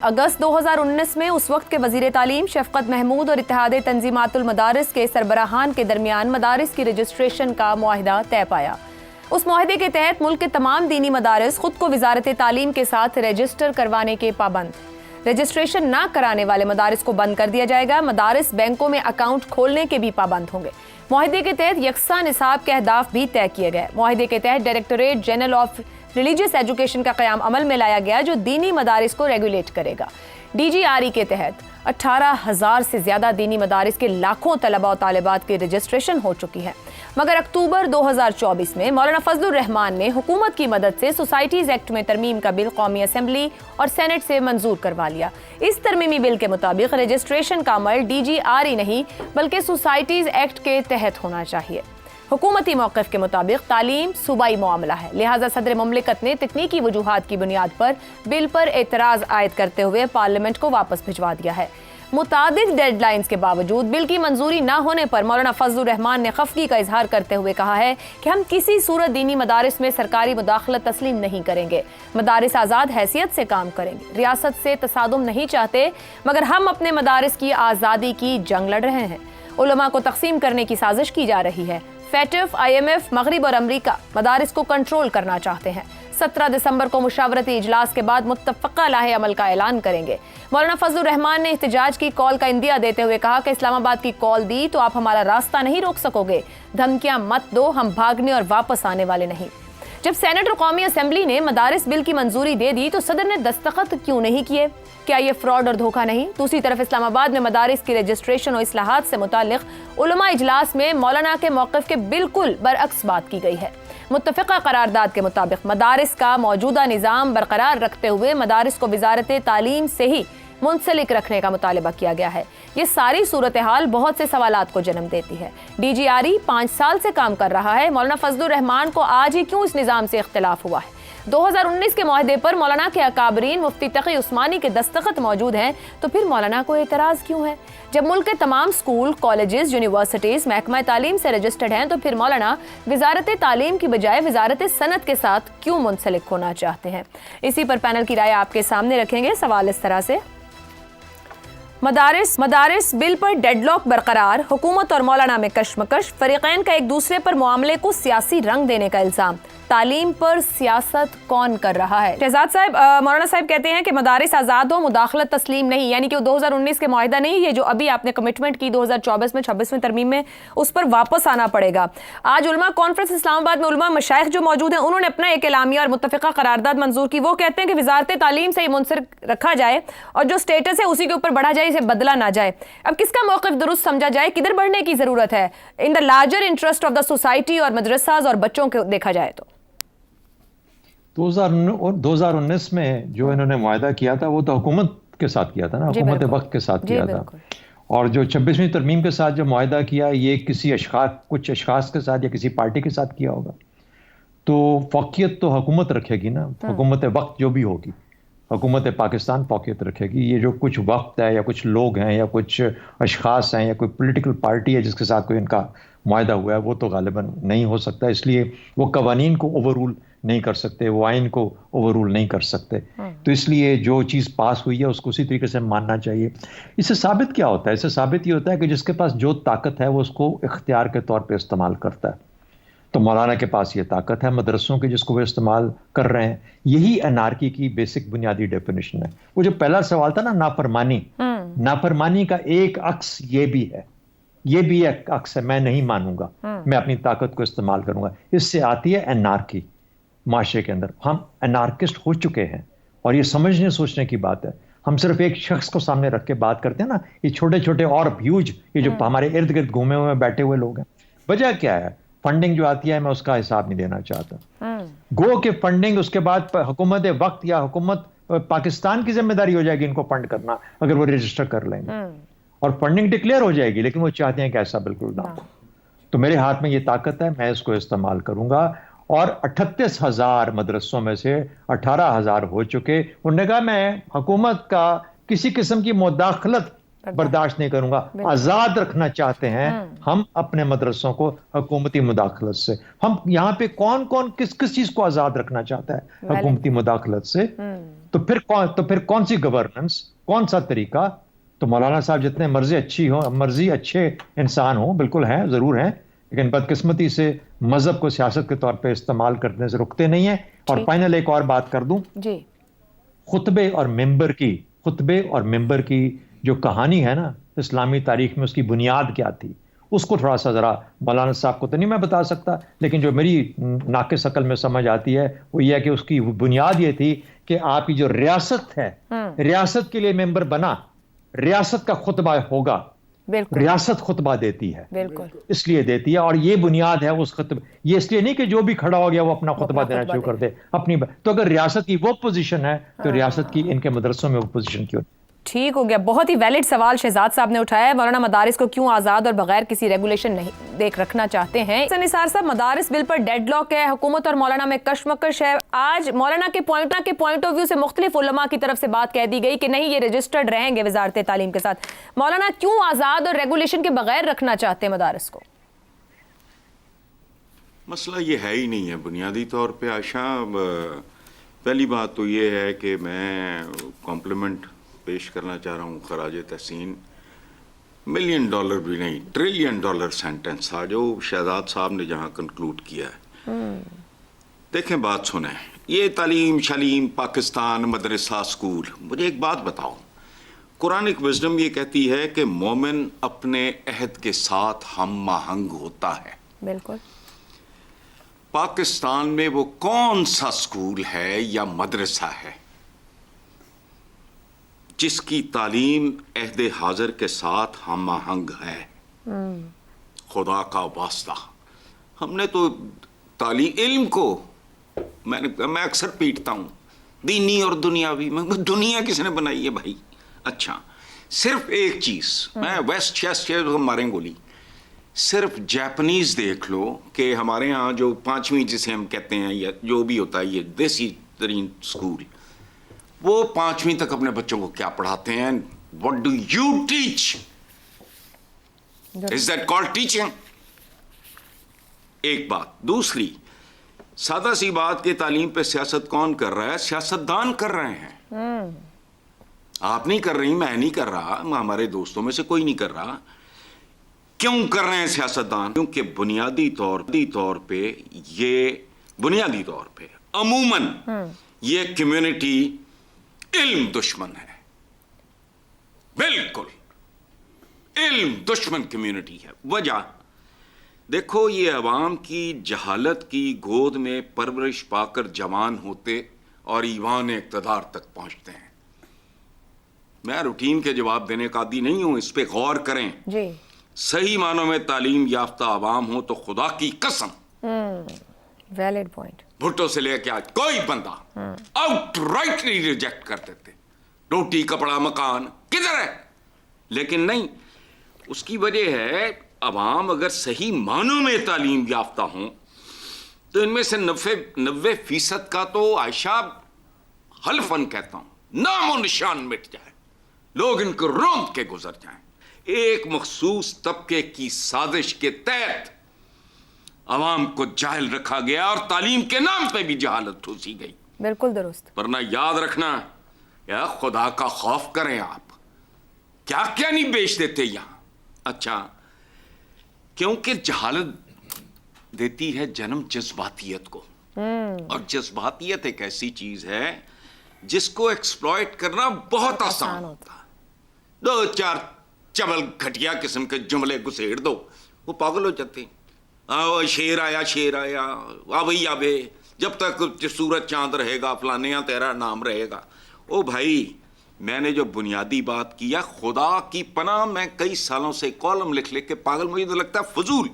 अगस्त 2019 में उस वक्त के वज़ीर तालीम शफकत महमूद और इत्तेहाद तंजीमातुल मदारिस के सरबराहान के दरमियान मदारिस की रजिस्ट्रेशन का मुआहिदा तय पाया। उस मुआहिदे के तहत मुल्क के तमाम दीनी मदारिस खुद को वज़ारत तालीम के साथ रजिस्टर करवाने के पाबंद। रजिस्ट्रेशन ना कराने वाले मदारिस को बंद कर दिया जाएगा। मदारिस बैंकों में अकाउंट खोलने के भी पाबंद होंगे। मुआहिदे के तहत यकसा निसाब के अहदाफ भी तय किए गए। मुआहिदे के तहत directorate general of religious education का क़याम अमल में लाया गया, जो दीनी मदारिस को रेगुलेट करेगा। DGRE के तहत 18,000 से ज़्यादा दीनी मदारिस के लाखों तलबा और तालिबात की रजिस्ट्रेशन हो चुकी है। मगर अक्टूबर 2024 में मौलाना फजलुर रहमान ने हुकूमत की मदद से सोसाइटीज़ एक्ट में तरमीम का बिल कौमी असम्बली और सेनेट से मंजूर करवा लिया। इस तरमीमी बिल के मुताबिक रजिस्ट्रेशन का अमल DGRE नहीं बल्कि सोसाइटीज़ एक्ट के तहत होना चाहिए। हुकूमती मौक़िफ़ के मुताबिक तालीम सूबाई मामला है, लिहाजा सदर मुमलिकत ने तकनीकी वजूहात की बुनियाद पर बिल पर एतराज़ आयद करते हुए पार्लियामेंट को वापस भिजवा दिया है। मुतादिद डेडलाइंस के बावजूद बिल की मंजूरी न होने पर मौलाना फजलुर रहमान ने खफगी का इजहार करते हुए कहा है कि हम किसी सूरत दीनी मदारिस में सरकारी मुदाखलत तस्लीम नहीं करेंगे। मदारिस आज़ाद हैसियत से काम करेंगे, रियासत से तसादुम नहीं चाहते, मगर हम अपने मदारिस की आज़ादी की जंग लड़ रहे हैं। उलमा को तकसीम करने की साजिश की जा रही है। FATF, IMF, मगरिब और अमरीका मदारिस को कंट्रोल करना चाहते हैं। 17 दिसंबर को मुशावरती इजलास के बाद मुत्तफ़क़ा लाहे अमल का ऐलान करेंगे। मौलाना फजलुर रहमान ने एहतजाज की कॉल का इंदिया देते हुए कहा कि इस्लामाबाद की कॉल दी तो आप हमारा रास्ता नहीं रोक सकोगे। धमकियां मत दो, हम भागने और वापस आने वाले नहीं। जब सेनेट और कौमी असम्बली ने मदारिस बिल की मंजूरी दे दी तो सदर ने दस्तखत क्यों नहीं किए? क्या ये फ्रॉड और धोखा नहीं? दूसरी तरफ इस्लामाबाद में मदारिस की रजिस्ट्रेशन और इस्लाहात से मुताल्लिक़ उलमा इजलास में मौलाना के मौक़िफ़ के बिल्कुल बरअक्स बात की गई है। मुत्तफ़िक़ा करारदाद के मुताबिक मदारिस का मौजूदा निज़ाम बरकरार रखते हुए मदारिस को वज़ारत तालीम से ही मुंसलिक रखने का मुतालबा किया गया है। ये सारी सूरत हाल बहुत से सवालात को जन्म देती है। DGRE 5 साल से काम कर रहा है। मौलाना फजलुर रहमान को आज ही क्यों इस निज़ाम से इख्तिलाफ हुआ है? 2019 के मुआहदे पर मौलाना के अकाबरीन मुफ्ती तक़ी उस्मानी के दस्तखत मौजूद हैं, तो फिर मौलाना को एतराज़ क्यों है? जब मुल्क के तमाम स्कूल, कॉलेजेस, यूनिवर्सिटीज़ महकमा तालीम से रजिस्टर्ड हैं, तो फिर मौलाना वज़ारत तालीम की बजाय वज़ारत सनत के साथ क्यों मुंसलिक होना चाहते हैं? इसी पर पैनल की राय आपके सामने रखेंगे। सवाल इस तरह से, मदारिस बिल पर डेडलॉक बरकरार, हुकूमत और मौलाना में कशमकश, फरीकैन का एक दूसरे पर मामले को सियासी रंग देने का इल्ज़ाम, तालीम पर सियासत कौन कर रहा है? शहजाद साहब, मौलाना साहब कहते हैं कि मदारिस आज़ाद हो, मुदाखलत तस्लीम नहीं, यानी कि 2019 के मुआहिदा नहीं, ये जो अभी आपने कमिटमेंट की 2024 में 26वें तरमीम में, उस पर वापस आना पड़ेगा। आज उलमा कॉन्फ्रेंस इस्लामाबाद में उलमा मशाइख जो मौजूद हैं, उन्होंने अपना एक एलामिया और मुत्तफ़िक़ा करारदाद मंजूर की। वो कहते हैं कि वज़ारत तालीम से ही मुंसलिक रखा जाए और जो स्टेटस है उसी के ऊपर बढ़ा जाए, इसे बदला ना जाए। अब किसका मौक़िफ़ दुरुस्त समझा जाए? किधर बढ़ने की ज़रूरत है in the larger interest of the society और मदरसाज और बच्चों को देखा जाए तो? 2019 में जो इन्होंने मुआहिदा किया था वो तो हुकूमत के साथ किया था ना, हुकूमत वक्त के साथ किया था। और जो 26वीं तरमीम के साथ जो मुआहिदा किया, ये किसी कुछ अशखास के साथ या किसी पार्टी के साथ किया होगा, तो फौकियत तो हुकूमत रखेगी ना। हुकूमत वक्त जो भी होगी, हुकूमत पाकिस्तान फौकियत रखेगी। ये जो कुछ वक्त है या कुछ लोग हैं या कुछ अशखास हैं या कोई पॉलिटिकल पार्टी है जिसके साथ कोई इनका मुआहिदा हुआ है, वो तो गालिबन नहीं हो सकता। इसलिए वो कवानीन को ओवररूल नहीं कर सकते, वो आइन को ओवररूल नहीं कर सकते। तो इसलिए जो चीज़ पास हुई है उसको उसी तरीके से मानना चाहिए। इससे साबित क्या होता है? इससे साबित ये होता है कि जिसके पास जो ताकत है वो उसको इख्तियार के तौर पे इस्तेमाल करता है। तो मौलाना के पास ये ताकत है, मदरसों की, जिसको वो इस्तेमाल कर रहे हैं। यही एनार्की की बेसिक बुनियादी डेफिनेशन है। वो जो पहला सवाल था ना, नाफरमानी, नाफरमानी का एक अक्स ये भी है, ये भी एक अक्स है, मैं नहीं मानूंगा, मैं अपनी ताकत को इस्तेमाल करूंगा। इससे आती है एनार्की माशरे के अंदर। हम एनार्किस्ट हो चुके हैं और ये समझने सोचने की बात है। हम सिर्फ एक शख्स को सामने रख के बात करते हैं ना, ये छोटे छोटे और ह्यूज, ये जो हमारे इर्द गिर्द घूमे हुए बैठे हुए लोग हैं। वजह क्या है? फंडिंग जो आती है, मैं उसका हिसाब नहीं देना चाहता। गो के फंडिंग उसके बाद हुकूमत वक्त या हुकूमत पाकिस्तान की जिम्मेदारी हो जाएगी इनको फंड करना, अगर वो रजिस्टर कर लेंगे और फंडिंग डिक्लेयर हो जाएगी, लेकिन वो चाहते हैं कि ऐसा बिल्कुल ना हो। तो मेरे हाथ में ये ताकत है, मैं इसको इस्तेमाल करूंगा। और 38,000 मदरसों में से 18,000 हो चुके। उन्होंने कहा मैं हुकूमत का किसी किस्म की मुदाखलत बर्दाश्त नहीं करूंगा। आजाद रखना चाहते हैं हम अपने मदरसों को हुकूमती मुदाखलत से। हम यहाँ पे कौन कौन किस किस चीज को आजाद रखना चाहता है हुकूमती मुदाखलत से? तो फिर कौन सी गवर्नेंस, कौन सा तरीका? तो मौलाना साहब जितने मर्जी अच्छे इंसान हो, बिल्कुल हैं, जरूर हैं, लेकिन बदकिस्मती से मजहब को सियासत के तौर पे इस्तेमाल करने से रुकते नहीं है। और फाइनल एक और बात कर दूं जी, खुतबे और मिंबर की जो कहानी है ना इस्लामी तारीख में, उसकी बुनियाद क्या थी, उसको थोड़ा सा जरा मौलाना साहब को तो नहीं मैं बता सकता, लेकिन जो मेरी नाकिस अकल में समझ आती है वो ये है कि उसकी बुनियाद ये थी कि आपकी जो रियासत है, रियासत के लिए मेंबर बना, रियासत का खुतबा होगा, रियासत खुतबा देती है, इसलिए देती है। और ये बुनियाद है उस खुतबे, ये इसलिए नहीं कि जो भी खड़ा हो गया वो अपना खुतबा देना शुरू कर दे अपनी। तो अगर रियासत की वो पोजीशन है तो रियासत की इनके मदरसों में वो पोजीशन क्यों? ठीक हो गया। बहुत ही वैलिड सवाल शहजाद साहब ने उठाया है। मौलाना मदारिस को क्यों आज़ाद और बगैर किसी रेगुलेशन नहीं देख रखना चाहते हैं? निसार साहब, मदारिस बिल पर डेडलॉक है, हुकूमत और मौलाना में कशमकश है। आज मौलाना के पॉइंट ऑफ व्यू से मुख्तलिफ उलमा की तरफ से बात कह दी गई कि नहीं, ये रजिस्टर्ड रहेंगे वजारत तालीम के साथ। मौलाना क्यों आज़ाद और रेगुलेशन के बगैर रखना चाहते हैं मदारिस को? मसला ये है ही नहीं है बुनियादी तौर पे आशा। पहली बात तो ये है कि मैं कॉम्प्लीमेंट पेश करना चाह रहा हूँ खराज तहसीन। $1 मिलियन भी नहीं, $1 ट्रिलियन सेंटेंस था जो शहजाद साहब ने जहाँ कंक्लूड किया है। देखें, बात सुने, ये तालीम शलीम पाकिस्तान मदरसा स्कूल, मुझे एक बात बताओ, कुरानिक विजडम ये कहती है कि मोमिन अपने अहद के साथ हम आहंग होता है। बिल्कुल। पाकिस्तान में वो कौन सा स्कूल है या मदरसा है जिसकी तालीम अहद हाजिर के साथ हम आहंग है? खुदा का वास्ता, हमने तो इल्म को मैं अक्सर पीटता हूँ, दीनी और दुनियावी में दुनिया किसने बनाई है भाई? अच्छा, सिर्फ एक चीज, मैं वेस्ट मारें गोली, सिर्फ जापानीज देख लो कि हमारे यहाँ जो 5वीं जिसे हम कहते हैं या जो भी होता है ये देसी तरीन स्कूल, वो 5वीं तक अपने बच्चों को क्या पढ़ाते हैं? What do you teach? Is that called teaching? एक बात। दूसरी, सादा सी बात कि तालीम पे सियासत कौन कर रहा है? सियासतदान कर रहे हैं। आप नहीं कर रही, मैं नहीं कर रहा, हमारे दोस्तों में से कोई नहीं कर रहा। क्यों कर रहे हैं सियासतदान? क्योंकि बुनियादी तौर पे अमूमन ये कम्युनिटी इल्म दुश्मन है। बिल्कुल इल्म दुश्मन कम्युनिटी है। वजह देखो, ये अवाम की जहालत की गोद में परवरिश पाकर जवान होते और ईवान इक़्तिदार तक पहुंचते हैं। मैं रूटीन के जवाब देने का आदी नहीं हूं, इस पे गौर करें जी। सही मानों में तालीम याफ्ता अवाम हो तो खुदा की कसम, वैलिड पॉइंट, भुट्टो से लेकर आज कोई बंदा आउटराइटली रिजेक्ट कर देते, रोटी कपड़ा मकान किधर है? लेकिन नहीं, उसकी वजह है अवाम अगर सही मानों में तालीम याफ्ता हो तो इनमें से 90% का तो आयशा हल्फन कहता हूं नामो निशान मिट जाए, लोग इनको रोंद के गुजर जाएं। एक मखसूस तबके की साजिश के तहत अवाम को जाहिल रखा गया और तालीम के नाम पे भी जहालत ठूसी गई। बिल्कुल दुरुस्त। वरना याद रखना, या खुदा का खौफ करें आप, क्या क्या नहीं बेच देते यहां। अच्छा, क्योंकि जहालत देती है जन्म जज्बातियत को, और जज्बातियत एक ऐसी चीज है जिसको एक्सप्लॉइट करना बहुत आसान होता है। 2-4 चबल घटिया किस्म के जुमले घुसेड़ दो, वो पागल हो जाते हैं। आओ शेर आया आवई आवे, जब तक सूरज चांद रहेगा फलाने यहाँ तेरा नाम रहेगा। ओ भाई, मैंने जो बुनियादी बात किया, खुदा की पनाह, मैं कई सालों से कॉलम लिख के पागल, मुझे तो लगता है फजूल,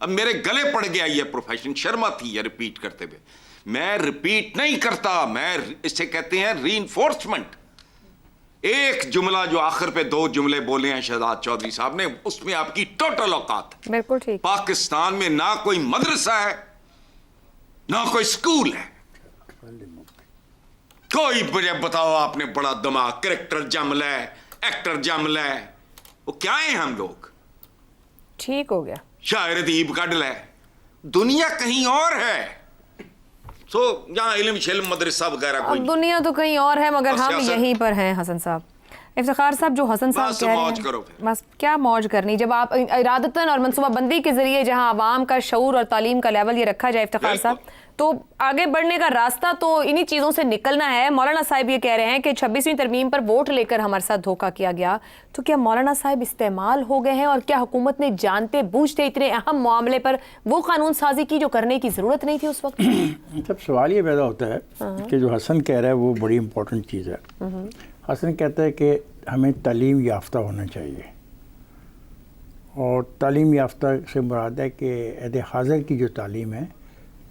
अब मेरे गले पड़ गया ये प्रोफेशन, शर्मा थी ये रिपीट करते हुए। मैं रिपीट नहीं करता, मैं इसे कहते हैं रीइंफोर्समेंट। एक जुमला जो आखिर पे 2 जुमले बोले हैं शहजाद चौधरी साहब ने, उसमें आपकी टोटल औकात है। बिल्कुल ठीक। पाकिस्तान में ना कोई मदरसा है ना कोई स्कूल है, कोई मुझे बताओ आपने बड़ा दिमाग, कैरेक्टर जमला है, एक्टर जमला है, وہ کیا ہیں ہم لوگ؟ ٹھیک ہو گیا، شاعر ادیب کڈ لے، دنیا کہیں اور ہے. سو یہاں علم شلم مدرسہ وغیرہ کوئی اب دنیا تو کہیں اور ہے مگر ہم یہیں پر ہیں. حسن صاحب، افتخار صاحب، جو حسن صاحب کہہ رہے ہیں بس کیا موج کرنی، جب آپ ارادتاً اور منصوبہ بندی کے ذریعے جہاں عوام کا شعور اور تعلیم کا لیول یہ رکھا جائے افتخار صاحب، تو آگے بڑھنے کا راستہ تو انہی چیزوں سے نکلنا ہے. مولانا صاحب یہ کہہ رہے ہیں کہ 26ویں ترمیم پر ووٹ لے کر ہمارے ساتھ دھوکہ کیا گیا، تو کیا مولانا صاحب استعمال ہو گئے ہیں، اور کیا حکومت نے جانتے بوجھتے اتنے اہم معاملے پر وہ قانون سازی کی جو کرنے کی ضرورت نہیں تھی اس وقت؟ جب سوال یہ پیدا ہوتا ہے کہ جو حسن کہہ رہا ہے وہ بڑی امپورٹنٹ چیز ہے. حسن کہتا ہے کہ ہمیں تعلیم یافتہ ہونا چاہیے، اور تعلیم یافتہ سے مراد ہے کہ عہد حاضر کی جو تعلیم ہے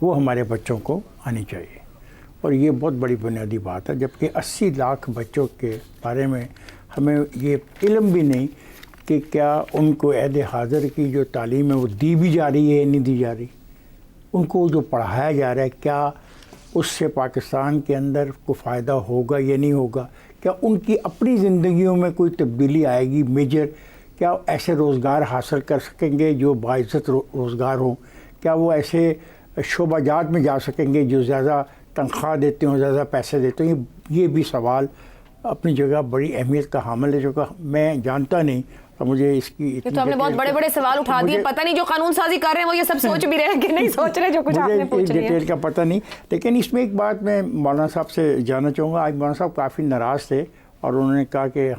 وہ ہمارے بچوں کو آنی چاہیے، اور یہ بہت بڑی بنیادی بات ہے. جبکہ 80 لاکھ بچوں کے بارے میں ہمیں یہ علم بھی نہیں کہ کیا ان کو عہد حاضر کی جو تعلیم ہے وہ دی بھی جا رہی ہے یا نہیں دی جا رہی، ان کو جو پڑھایا جا رہا ہے کیا اس سے پاکستان کے اندر کو فائدہ ہوگا یا نہیں ہوگا، کیا ان کی اپنی زندگیوں میں کوئی تبدیلی آئے گی میجر، کیا ایسے روزگار حاصل کر سکیں گے جو باعزت روزگار ہوں، کیا وہ ایسے شعبہ جات میں جا سکیں گے جو زیادہ تنخواہ دیتے ہوں، زیادہ پیسے دیتے ہوں. یہ بھی سوال اپنی جگہ بڑی اہمیت کا حامل ہے، جو کہ میں جانتا نہیں. اور مجھے اس کی یہ تو آپ نے بہت بڑے بڑے سوال اٹھا دیے، پتہ نہیں جو قانون سازی کر رہے ہیں وہ یہ سب سوچ بھی رہے ہیں کہ نہیں سوچ رہے جو کچھ آپ نے پوچھ لیا. مجھے ڈیٹیل کا پتہ نہیں، لیکن اس میں ایک بات میں مولانا صاحب سے جاننا چاہوں گا. آج مولانا صاحب کافی ناراض تھے اور انہوں نے کہا کہ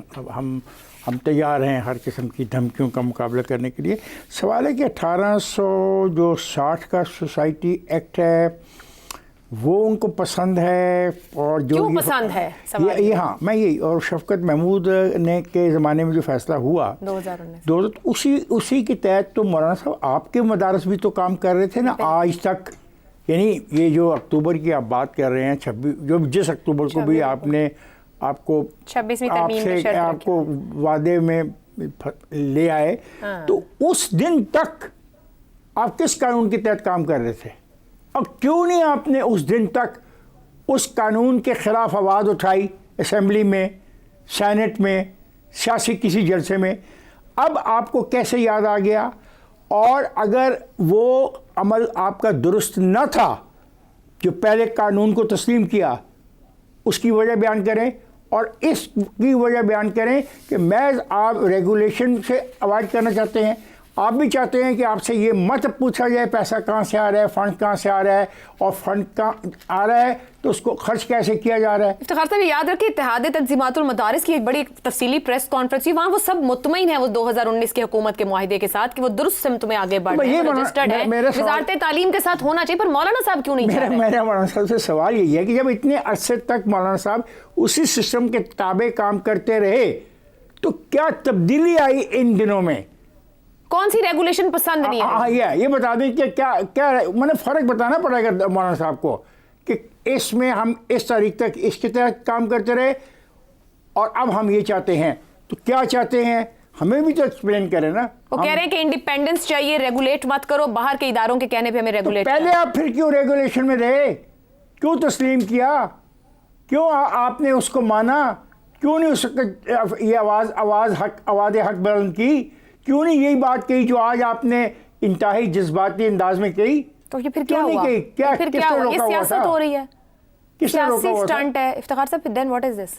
ہم تیار ہیں ہر قسم کی دھمکیوں کا مقابلہ کرنے کے لیے. سوال ہے کہ 1860 کا سوسائٹی ایکٹ ہے وہ ان کو پسند ہے، اور جو کیوں پسند ہے یہ ہاں میں یہی، اور شفقت محمود نے کے زمانے میں جو فیصلہ ہوا 2019 اسی کے تحت تو مولانا صاحب آپ کے مدارس بھی تو کام کر رہے تھے نا آج تک. یعنی یہ جو اکتوبر کی آپ بات کر رہے ہیں، جس اکتوبر کو بھی آپ نے آپ کو 26ویں ترمیم میں شرط آپ کو وعدے میں لے آئے، تو اس دن تک آپ کس قانون کے تحت کام کر رہے تھے؟ اب کیوں نہیں آپ نے اس دن تک اس قانون کے خلاف آواز اٹھائی اسمبلی میں، سینٹ میں، سیاسی کسی جلسے میں؟ اب آپ کو کیسے یاد آ گیا؟ اور اگر وہ عمل آپ کا درست نہ تھا جو پہلے قانون کو تسلیم کیا، اس کی وجہ بیان کریں، اور اس کی وجہ بیان کریں کہ محض آپ ریگولیشن سے اوائڈ کرنا چاہتے ہیں. آپ بھی چاہتے ہیں کہ آپ سے یہ مت پوچھا جائے پیسہ کہاں سے آ رہا ہے، فنڈ کہاں سے آ رہا ہے، اور فنڈ کہاں آ رہا ہے تو اس کو خرچ کیسے کیا جا رہا ہے. افتخار صاحب یاد رکھیں اتحاد تنظیمات المدارس کی ایک بڑی تفصیلی پریس کانفرنس ہوئی، وہاں وہ سب مطمئن ہیں وہ 2019 کی حکومت کے معاہدے کے ساتھ کہ وہ درست سمت میں آگے بڑھ رہے ہیں، رجسٹرڈ ہے، وزارت تعلیم کے ساتھ ہونا چاہیے. پر مولانا صاحب کیوں نہیں چاہ رہے؟ میرا مولانا صاحب سے سوال یہی ہے کہ جب اتنے عرصے تک مولانا صاحب اسی سسٹم کے تابع کام کرتے رہے تو کیا تبدیلی آئی ان دنوں میں؟ کون سی ریگولیشن پسند نہیں ہے؟ یہ بتا دیں کہ کیا میں نے فرق بتانا پڑے گا مولانا صاحب کو کہ اس میں ہم اس تاریخ تک اس کے تحت کام کرتے رہے اور اب ہم یہ چاہتے ہیں، تو کیا چاہتے ہیں ہمیں بھی تو ایکسپلین کریں نا. وہ کہہ رہے ہیں کہ انڈیپینڈنس چاہیے، ریگولیٹ مت کرو، باہر کے اداروں کے کہنے پہ ہمیں ریگولیٹ. پہلے آپ پھر کیوں ریگولیشن میں رہے؟ کیوں تسلیم کیا؟ کیوں آپ نے اس کو مانا؟ کیوں نہیں اس یہ آواز حق بلند کی؟ کیوں نہیں یہی بات کہی جو آج آپ نے انتہائی جذباتی انداز میں کہی؟ تو یہ پھر کیا ہوا؟ پھر کیا ہوا؟ یہ سیاست ہو رہی ہے، سیاسی سٹنٹ ہے. افتخار صاحب then what is this؟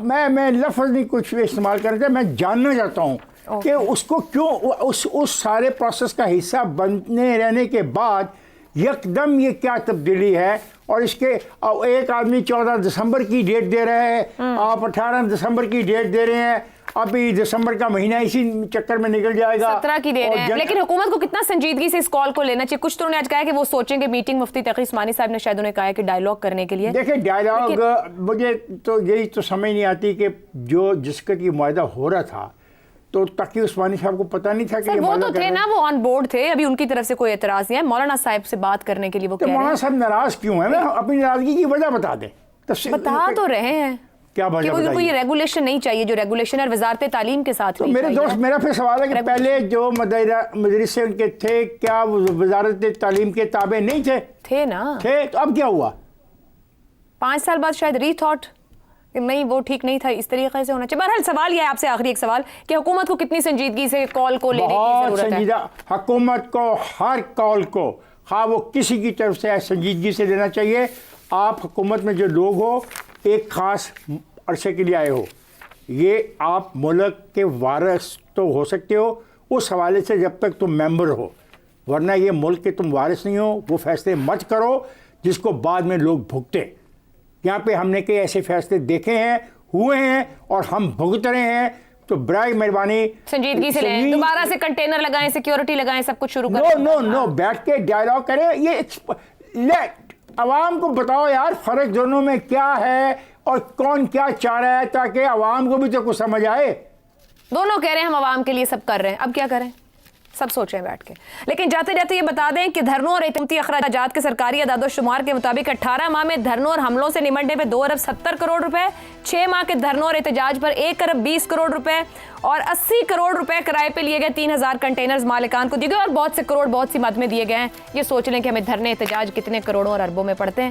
میں لفظ نہیں کچھ استعمال کرنا چاہتا، میں جاننا چاہتا ہوں کہ اس کو کیوں اس سارے پروسیس کا حصہ بننے رہنے کے بعد یکدم یہ کیا تبدیلی ہے. اور اس کے ایک آدمی 14 دسمبر کی ڈیٹ دے رہا ہے، آپ 18 دسمبر کی ڈیٹ دے رہے ہیں، ابھی دسمبر کا مہینہ اسی چکر میں نکل جائے گا. 17 کی دے رہے ہیں، لیکن حکومت کو کتنا سنجیدگی سے اس کال کو لینا چاہیے. کچھ تو انہوں نے آج کہا ہے کہ وہ سوچیں گے میٹنگ مفتی تقی عثمانی صاحب نے شاید انہیں کہا ہے کہ ڈائیلاگ کرنے کے لیے. دیکھیں ڈائیلاگ مجھے تو یہی تو سمجھ نہیں آتی کہ جس کا یہ معاہدہ ہو رہا تھا تو تقی عثمانی صاحب کو پتہ نہیں تھا کہ وہ تو تھے نا، وہ آن بورڈ تھے، ابھی ان کی طرف سے کوئی اعتراض نہیں ہے. مولانا صاحب سے بات کرنے کے لیے وہ کہہ رہے ہیں. مولانا صاحب ناراض کیوں ہیں؟ اپنی ناراضگی کی وجہ بتا دیں. بتا تو رہے ہیں کیا کہ وہ یہ ریگولیشن نہیں چاہیے جو ریگولیشن ہے وزارت تعلیم کے ساتھ. میرے دوست میرا پھر سوال ہے کہ پہلے جو مدرسے ان کے تھے کیا وزارت تعلیم کے تابع نہیں تھے؟ تھے نا. تھے تو اب کیا ہوا؟ 5 سال بعد شاید ری تھاٹ نہیں وہ ٹھیک نہیں تھا, اس طریقے سے ہونا چاہیے. بہرحال سوال یہ ہے آپ سے آخری ایک سوال کہ حکومت کو کتنی سنجیدگی سے کال کو لینے کی ضرورت ہے؟ سنجیدہ حکومت کو ہر کال کو خواہ وہ کسی کی طرف سے سنجیدگی سے لینا چاہیے. آپ حکومت میں جو لوگ ہو ایک خاص عرصے کے لیے آئے ہو, یہ آپ ملک کے وارث تو ہو سکتے ہو اس حوالے سے جب تک تم ممبر ہو, ورنہ یہ ملک کے تم وارث نہیں ہو. وہ فیصلے مت کرو جس کو بعد میں لوگ بھگتے. یہاں پہ ہم نے کئی ایسے فیصلے دیکھے ہیں, ہوئے ہیں, اور ہم بھگت رہے ہیں. تو برائے مہربانی سنجیدگی سے لیں, دوبارہ سے کنٹینر لگائیں, سیکیورٹی لگائیں, سب کچھ شروع کریں. نو بیٹھ کے ڈائلاگ کریں. یہ عوام کو بتاؤ یار فرق دونوں میں کیا ہے اور کون کیا چاہ رہا ہے, تاکہ عوام کو بھی تو کچھ سمجھ آئے. دونوں کہہ رہے ہیں ہم عوام کے لیے سب کر رہے ہیں, اب کیا کریں, سب سوچیں بیٹھ کے. لیکن جاتے جاتے یہ بتا دیں کہ دھرنوں اور احتیاطی اخراجات کے سرکاری اعداد و شمار کے مطابق 18 ماہ میں دھرنوں اور حملوں سے نمٹنے پہ 2 ارب 70 کروڑ روپے, 6 ماہ کے دھرنوں اور احتجاج پر 1 ارب 20 کروڑ روپے, اور 80 کروڑ روپے کرائے پہ لیے گئے, 3000 کنٹینرز مالکان کو دیے گئے, اور بہت سے کروڑ بہت سی مد میں دیے گئے ہیں. یہ سوچ لیں کہ ہمیں دھرنے احتجاج کتنے کروڑوں اور اربوں میں پڑتے ہیں.